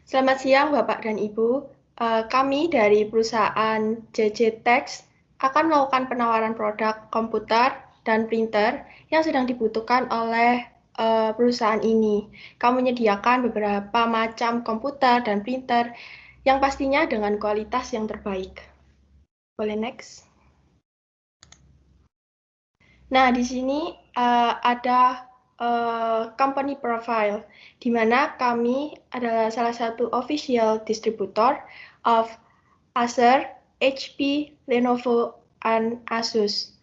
Selamat siang Bapak dan Ibu. Kami dari perusahaan JJ Tex akan melakukan penawaran produk komputer dan printer yang sedang dibutuhkan oleh perusahaan ini. Kami menyediakan beberapa macam komputer dan printer yang pastinya dengan kualitas yang terbaik. Boleh next? Nah, di sini ada company profile, di mana kami adalah salah satu official distributor of Acer, HP, Lenovo, dan Asus.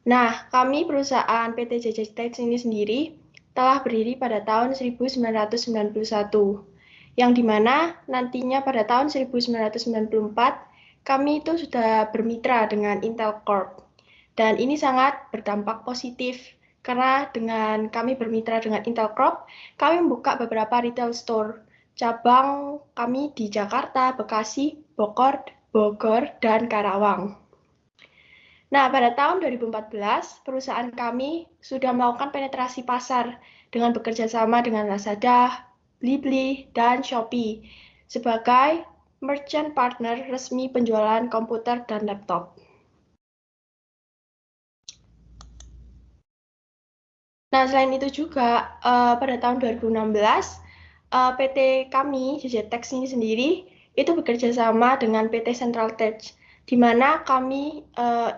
Nah, kami perusahaan PT JJ Tech ini sendiri telah berdiri pada tahun 1991, yang dimana nantinya pada tahun 1994 kami itu sudah bermitra dengan Intel Corp. Dan ini sangat berdampak positif karena dengan kami bermitra dengan Intel Corp, kami membuka beberapa retail store cabang kami di Jakarta, Bekasi, Bogor, dan Karawang. Nah, pada tahun 2014, perusahaan kami sudah melakukan penetrasi pasar dengan bekerja sama dengan Lazada, Blibli, dan Shopee sebagai merchant partner resmi penjualan komputer dan laptop. Nah, selain itu juga, pada tahun 2016, PT kami, JJ Tex ini sendiri, itu bekerja sama dengan PT Central Tech, di mana kami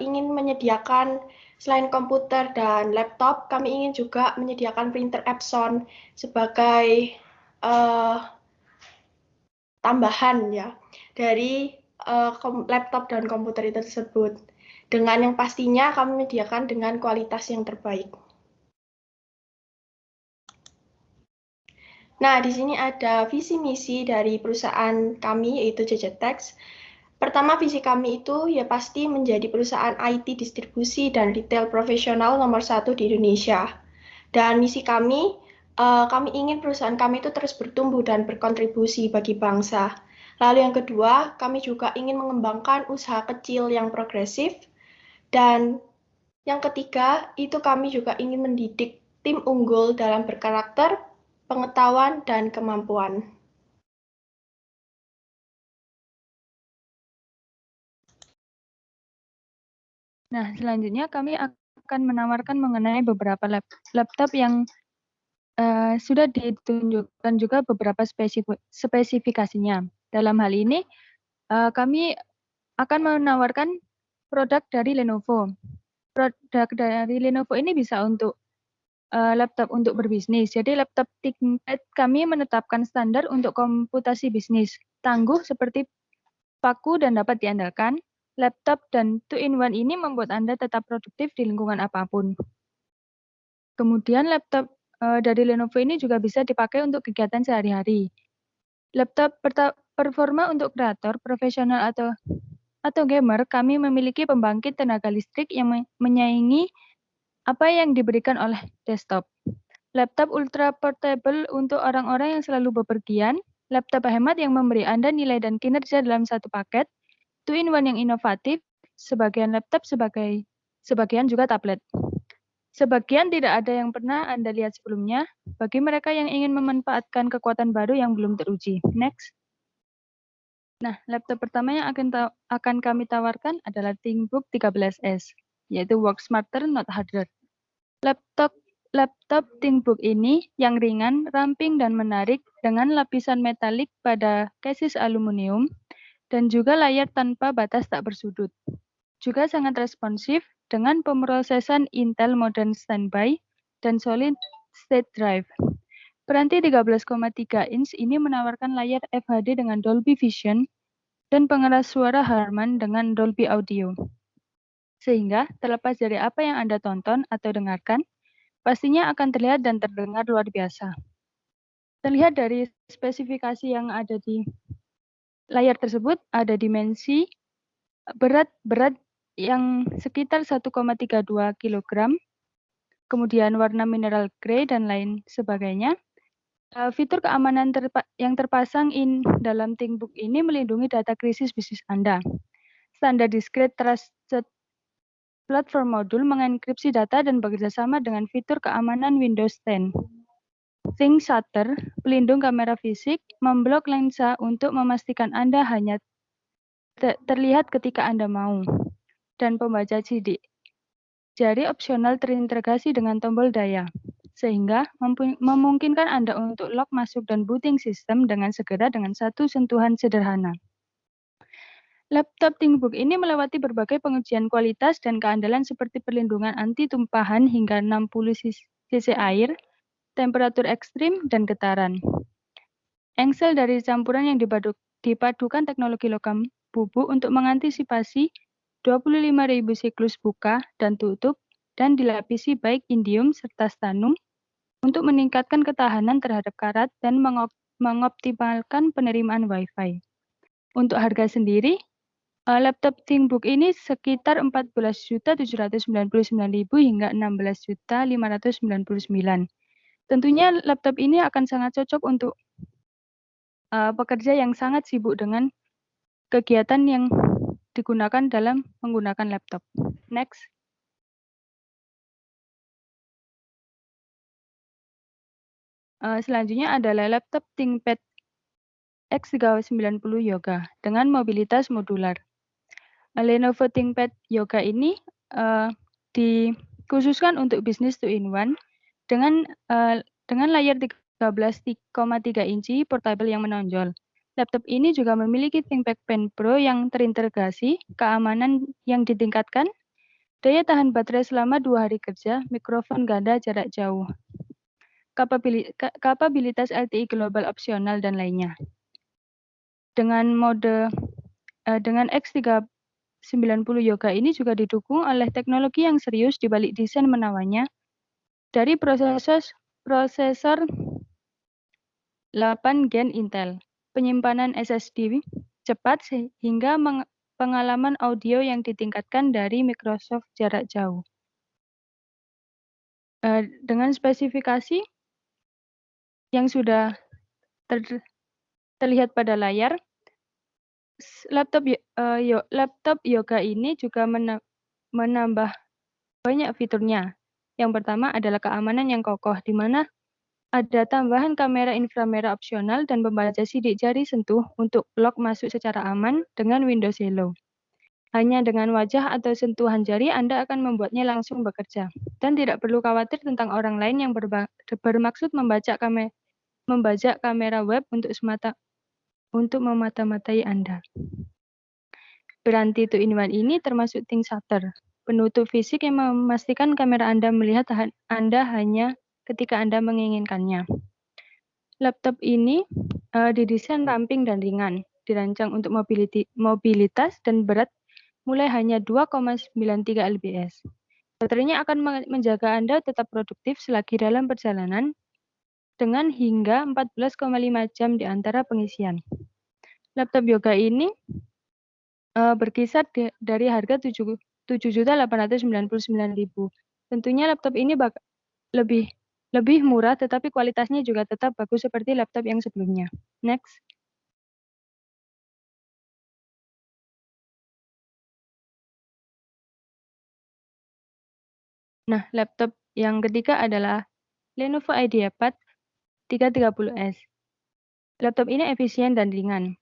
ingin menyediakan, selain komputer dan laptop, kami ingin juga menyediakan printer Epson sebagai uh, tambahan ya dari laptop dan komputer itu tersebut. Dengan yang pastinya kami menyediakan dengan kualitas yang terbaik. Nah, di sini ada visi misi dari perusahaan kami, yaitu JJ Tex. Pertama, visi kami itu ya pasti menjadi perusahaan IT distribusi dan retail profesional nomor 1 di Indonesia. Dan misi kami ingin perusahaan kami itu terus bertumbuh dan berkontribusi bagi bangsa. Lalu yang kedua, kami juga ingin mengembangkan usaha kecil yang progresif. Dan yang ketiga, itu kami juga ingin mendidik tim unggul dalam berkarakter, pengetahuan, dan kemampuan. Nah, selanjutnya kami akan menawarkan mengenai beberapa laptop yang sudah ditunjukkan juga beberapa spesifikasinya. Dalam hal ini, kami akan menawarkan produk dari Lenovo. Produk dari Lenovo ini bisa untuk laptop untuk berbisnis. Jadi laptop ThinkPad kami menetapkan standar untuk komputasi bisnis, tangguh seperti paku dan dapat diandalkan. Laptop dan 2-in-1 ini membuat Anda tetap produktif di lingkungan apapun. Kemudian laptop dari Lenovo ini juga bisa dipakai untuk kegiatan sehari-hari. Laptop performa untuk kreator, profesional atau gamer, kami memiliki pembangkit tenaga listrik yang menyaingi apa yang diberikan oleh desktop. Laptop ultra portable untuk orang-orang yang selalu bepergian, laptop hemat yang memberi Anda nilai dan kinerja dalam satu paket, 2-in-1 yang inovatif, sebagian laptop sebagian juga tablet. Sebagian tidak ada yang pernah Anda lihat sebelumnya, bagi mereka yang ingin memanfaatkan kekuatan baru yang belum teruji. Next. Nah, laptop pertama yang akan kami tawarkan adalah ThinkBook 13S, yaitu Work Smarter Not Harder. Laptop ThinkBook ini yang ringan, ramping, dan menarik dengan lapisan metalik pada kesis aluminium dan juga layar tanpa batas tak bersudut. Juga sangat responsif dengan pemrosesan Intel Modern Standby dan Solid State Drive. Peranti 13,3 inch ini menawarkan layar FHD dengan Dolby Vision dan pengeras suara Harman dengan Dolby Audio. Sehingga terlepas dari apa yang Anda tonton atau dengarkan, pastinya akan terlihat dan terdengar luar biasa. Terlihat dari spesifikasi yang ada di layar tersebut, ada dimensi berat yang sekitar 1,32 kg, kemudian warna mineral grey dan lain sebagainya. Fitur keamanan yang terpasang dalam ThinkBook ini melindungi data krisis bisnis Anda. Standar Discrete Trusted Platform Module mengenkripsi data dan bekerja sama dengan fitur keamanan Windows 10. Think Shutter, pelindung kamera fisik, memblok lensa untuk memastikan Anda hanya terlihat ketika Anda mau. Dan pembaca sidik jari opsional terintegrasi dengan tombol daya, sehingga memungkinkan Anda untuk lock masuk dan booting sistem dengan segera dengan satu sentuhan sederhana. Laptop ThinkBook ini melewati berbagai pengujian kualitas dan keandalan seperti perlindungan anti tumpahan hingga 60 cc air, temperatur ekstrim, dan getaran. Engsel dari campuran yang dipadukan teknologi logam bubuk untuk mengantisipasi 25.000 siklus buka dan tutup dan dilapisi baik indium serta stanum untuk meningkatkan ketahanan terhadap karat dan mengoptimalkan penerimaan Wi-Fi. Untuk harga sendiri, laptop ThinkBook ini sekitar 14.799.000 hingga 16.599. Tentunya laptop ini akan sangat cocok untuk pekerja yang sangat sibuk dengan kegiatan yang digunakan dalam menggunakan laptop. Next. Selanjutnya adalah laptop ThinkPad X390 Yoga dengan mobilitas modular. Lenovo ThinkPad Yoga ini dikhususkan untuk bisnis 2-in-1 dengan layar 13,3 inci portable yang menonjol. Laptop ini juga memiliki ThinkPad Pen Pro yang terintegrasi, keamanan yang ditingkatkan, daya tahan baterai selama 2 hari kerja, mikrofon ganda jarak jauh, kapabilitas LTE global opsional, dan lainnya. Dengan X390 Yoga ini juga didukung oleh teknologi yang serius di balik desain menawannya, dari prosesor 8 Gen Intel, penyimpanan SSD cepat hingga pengalaman audio yang ditingkatkan dari Microsoft jarak jauh. Dengan spesifikasi yang sudah terlihat pada layar, laptop Yoga ini juga menambah banyak fiturnya. Yang pertama adalah keamanan yang kokoh, di mana ada tambahan kamera inframerah opsional dan pembaca sidik jari sentuh untuk lock masuk secara aman dengan Windows Hello. Hanya dengan wajah atau sentuhan jari Anda akan membuatnya langsung bekerja, dan tidak perlu khawatir tentang orang lain yang bermaksud membajak kamera web untuk memata-matai Anda. Piranti 2-in-1 ini termasuk Think Shutter, penutup fisik yang memastikan kamera Anda melihat Anda hanya ketika Anda menginginkannya. Laptop ini didesain ramping dan ringan, dirancang untuk mobilitas dan berat mulai hanya 2,93 lbs. Baterainya akan menjaga Anda tetap produktif selagi dalam perjalanan dengan hingga 14,5 jam di antara pengisian. Laptop Yoga ini berkisar dari harga 7.899.000. Tentunya laptop ini lebih murah, tetapi kualitasnya juga tetap bagus seperti laptop yang sebelumnya. Next. Nah, laptop yang ketiga adalah Lenovo IdeaPad 330S. Laptop ini efisien dan ringan.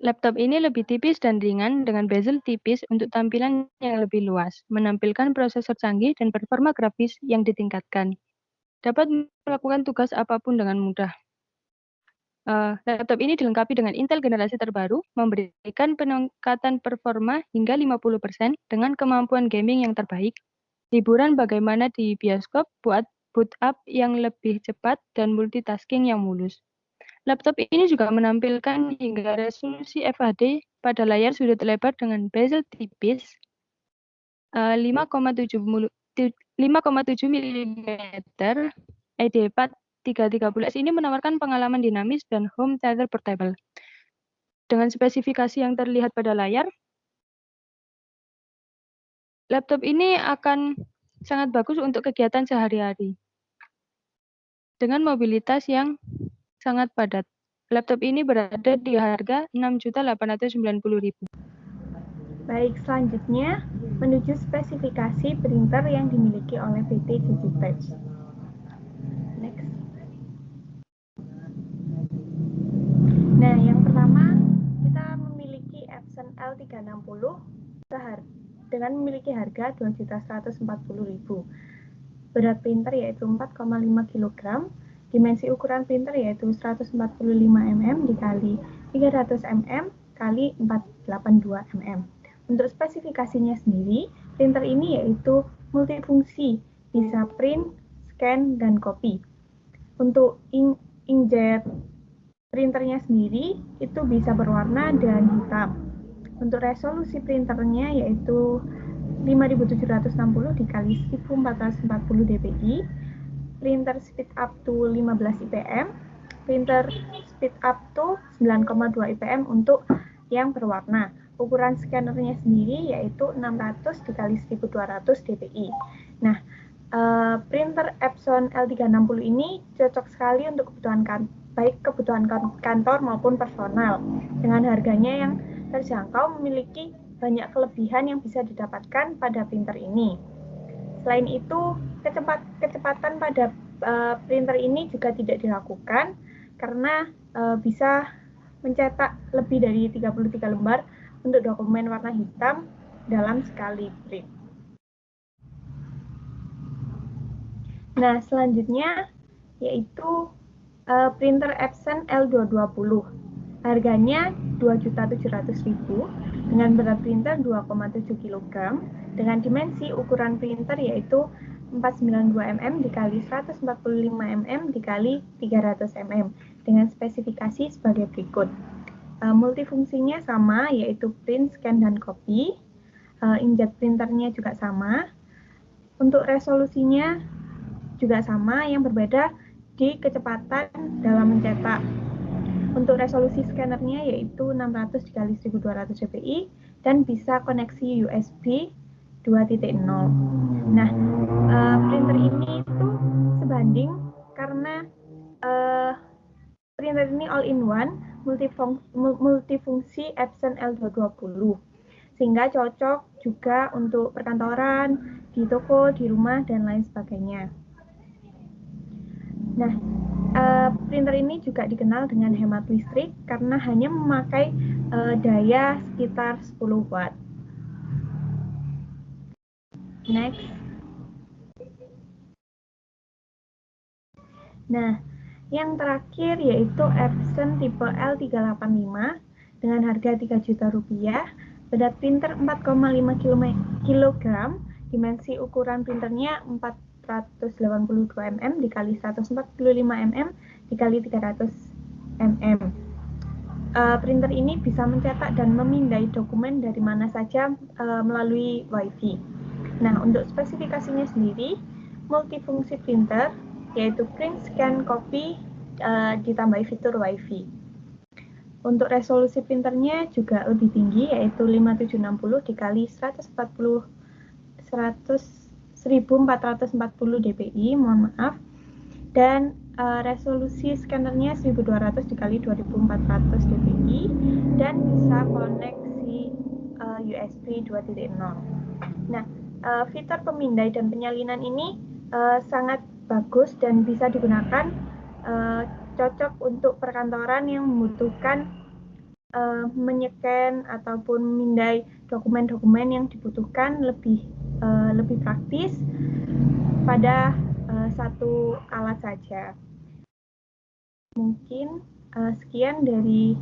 Laptop ini lebih tipis dan ringan dengan bezel tipis untuk tampilan yang lebih luas, menampilkan prosesor canggih dan performa grafis yang ditingkatkan. Dapat melakukan tugas apapun dengan mudah. Laptop ini dilengkapi dengan Intel generasi terbaru, memberikan peningkatan performa hingga 50% dengan kemampuan gaming yang terbaik, hiburan bagaimana di bioskop, boot up yang lebih cepat, dan multitasking yang mulus. Laptop ini juga menampilkan hingga resolusi FHD pada layar sudut lebar dengan bezel tipis 5,7 mm. IdeaPad 330S ini menawarkan pengalaman dinamis dan home theater portable. Dengan spesifikasi yang terlihat pada layar, laptop ini akan sangat bagus untuk kegiatan sehari-hari. Dengan mobilitas yang sangat padat. Laptop ini berada di harga 6.890.000. Baik, selanjutnya menuju spesifikasi printer yang dimiliki oleh PT Digitech. Next. L360 dengan memiliki harga Rp2.140.000. Berat printer yaitu 4,5 kg, dimensi ukuran printer yaitu 145 mm dikali 300 mm kali 482 mm. Untuk spesifikasinya sendiri, printer ini yaitu multifungsi, bisa print, scan, dan copy. Untuk inkjet printernya sendiri itu bisa berwarna dan hitam. Untuk resolusi printernya yaitu 5760 dikali 1440 dpi, printer speed up to 15 IPM, printer speed up to 9,2 IPM untuk yang berwarna. Ukuran scannernya sendiri yaitu 600 dikali 1200 dpi. Nah, printer Epson L360 ini cocok sekali untuk baik kebutuhan kantor maupun personal. Dengan harganya yang terjangkau, memiliki banyak kelebihan yang bisa didapatkan pada printer ini. Selain itu, kecepatan pada printer ini juga tidak diragukan karena bisa mencetak lebih dari 33 lembar untuk dokumen warna hitam dalam sekali print. Nah, selanjutnya yaitu printer Epson L220. Harganya Rp2.700.000 dengan berat printer 2,7 kg dengan dimensi ukuran printer yaitu 492 mm dikali 145 mm dikali 300 mm dengan spesifikasi sebagai berikut. Multifungsinya sama yaitu print, scan, dan copy. Inkjet printernya juga sama. Untuk resolusinya juga sama, yang berbeda di kecepatan dalam mencetak. Untuk resolusi scannernya yaitu 600 dikali 1200 dpi dan bisa koneksi USB 2.0. Nah, printer ini itu sebanding karena printer ini all-in-one multifungsi Epson L220 sehingga cocok juga untuk perkantoran, di toko, di rumah, dan lain sebagainya. Nah, printer ini juga dikenal dengan hemat listrik karena hanya memakai daya sekitar 10 watt. Next. Nah, yang terakhir yaitu Epson tipe L385 dengan harga Rp3.000.000, berat printer 4,5 kg, dimensi ukuran printernya 482 mm dikali 145 mm dikali 300 mm. Printer ini bisa mencetak dan memindai dokumen dari mana saja melalui Wi-Fi. Nah, untuk spesifikasinya sendiri, multifungsi printer yaitu print, scan, copy, ditambahi fitur Wi-Fi. Untuk resolusi printernya juga lebih tinggi yaitu 5760 dikali 1440 dpi, mohon maaf. Dan resolusi scannernya 1200 dikali 2400 dpi dan bisa koneksi USB 2.0. Nah, fitur pemindai dan penyalinan ini sangat bagus dan bisa digunakan, cocok untuk perkantoran yang membutuhkan menyeken ataupun memindai dokumen-dokumen yang dibutuhkan lebih praktis pada satu alat saja. Mungkin sekian dari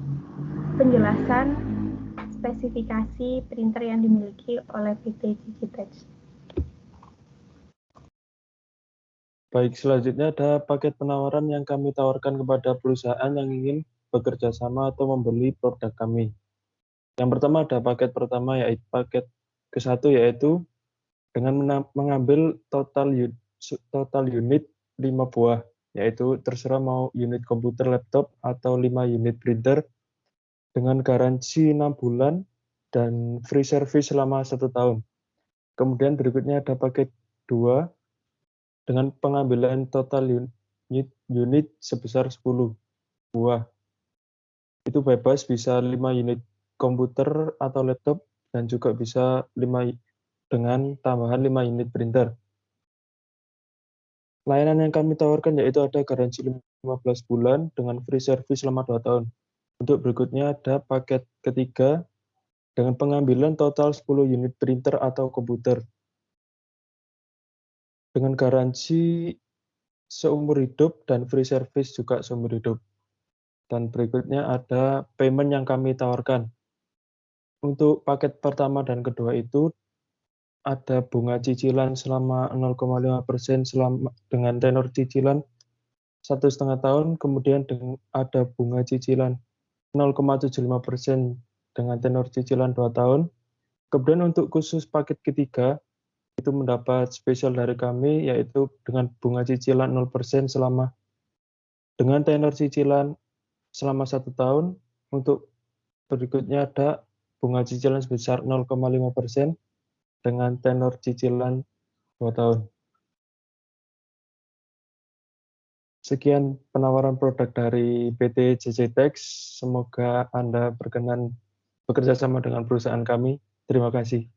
penjelasan spesifikasi printer yang dimiliki oleh PT Digitech. Baik, selanjutnya ada paket penawaran yang kami tawarkan kepada perusahaan yang ingin bekerja sama atau membeli produk kami. Yang pertama ada paket pertama yaitu paket ke-1 yaitu dengan mengambil total unit 5 buah, yaitu terserah mau unit komputer, laptop, atau 5 unit printer dengan garansi 6 bulan dan free service selama 1 tahun. Kemudian berikutnya ada paket 2 dengan pengambilan total unit sebesar 10 buah. Itu bebas, bisa 5 unit komputer atau laptop dan juga bisa 5 dengan tambahan 5 unit printer. Layanan yang kami tawarkan yaitu ada garansi 15 bulan dengan free service selama 2 tahun. Untuk berikutnya ada paket ketiga dengan pengambilan total 10 unit printer atau komputer dengan garansi seumur hidup dan free service juga seumur hidup. Dan berikutnya ada payment yang kami tawarkan. Untuk paket pertama dan kedua itu ada bunga cicilan selama 0,5% dengan tenor cicilan 1,5 tahun, kemudian ada bunga cicilan 0,75% dengan tenor cicilan 2 tahun. Kemudian untuk khusus paket ketiga, itu mendapat spesial dari kami, yaitu dengan bunga cicilan 0% dengan tenor cicilan selama 1 tahun. Untuk berikutnya ada bunga cicilan sebesar 0,5% dengan tenor cicilan 2 tahun. Sekian penawaran produk dari PT JJ Tax. Semoga Anda berkenan bekerja sama dengan perusahaan kami. Terima kasih.